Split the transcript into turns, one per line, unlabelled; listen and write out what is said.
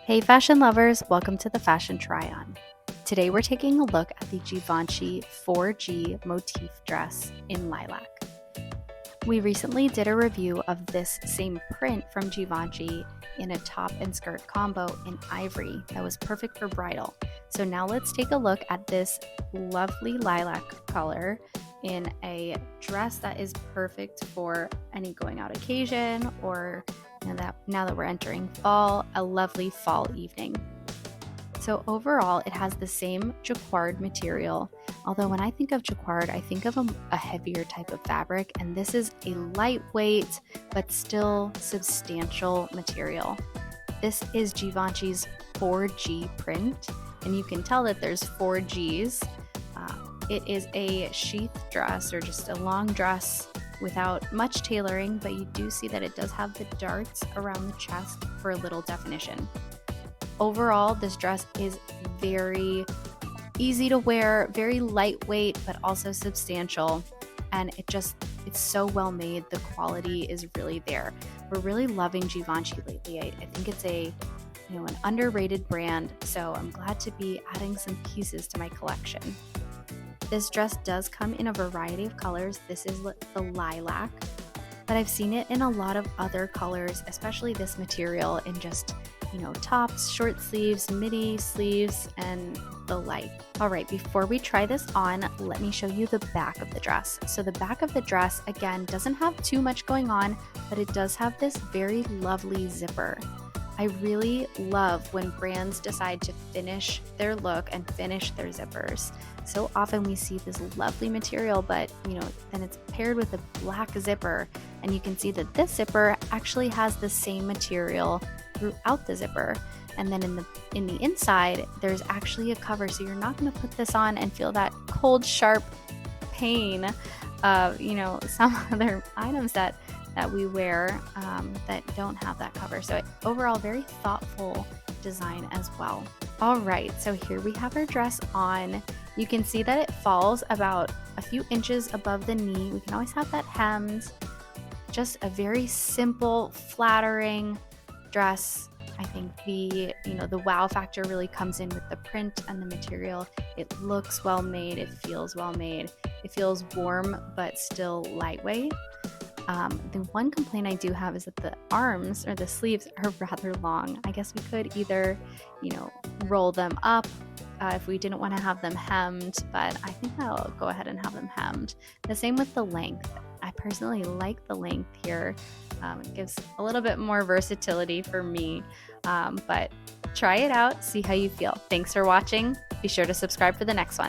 Hey fashion lovers, welcome to the Fashion Try-On. Today we're taking a look at the Givenchy 4G Motif dress in lilac. We recently did a review of this same print from Givenchy in a top and skirt combo in ivory that was perfect for bridal. So now let's take a look at this lovely lilac color in a dress that is perfect for any going out occasion or now that we're entering fall, a lovely fall evening. So overall, it has the same jacquard material, although when I think of jacquard, I think of a heavier type of fabric, and this is a lightweight but still substantial material. This is Givenchy's 4G print, and you can tell that there's 4 Gs. It is a sheath dress, or just a long dress without much tailoring, but you do see that it does have the darts around the chest for a little definition. Overall, this dress is very easy to wear, very lightweight, but also substantial, and it's so well made. The quality is really there. We're really loving Givenchy lately. I think it's an underrated brand, so I'm glad to be adding some pieces to my collection. This dress does come in a variety of colors. This is the lilac, but I've seen it in a lot of other colors, especially this material in just, tops, short sleeves, midi sleeves, and the like. All right, before we try this on, let me show you the back of the dress. So the back of the dress, again, doesn't have too much going on, but it does have this very lovely zipper. I really love when brands decide to finish their look and finish their zippers. So often we see this lovely material, but then it's paired with a black zipper, and you can see that this zipper actually has the same material throughout the zipper. And then in the inside, there's actually a cover, so you're not going to put this on and feel that cold, sharp pain of some other items that we wear that don't have that cover. So overall, very thoughtful design as well. All right, so here we have our dress on. You can see that it falls about a few inches above the knee. We can always have that hemmed. Just a very simple, flattering dress. I think the wow factor really comes in with the print and the material. It looks well made. It feels well made. It feels warm but still lightweight. The one complaint I do have is that the arms or the sleeves are rather long. I guess we could either, roll them up if we didn't want to have them hemmed, but I think I'll go ahead and have them hemmed. The same with the length. I personally like the length here. It gives a little bit more versatility for me, but try it out, see how you feel. Thanks for watching. Be sure to subscribe for the next one.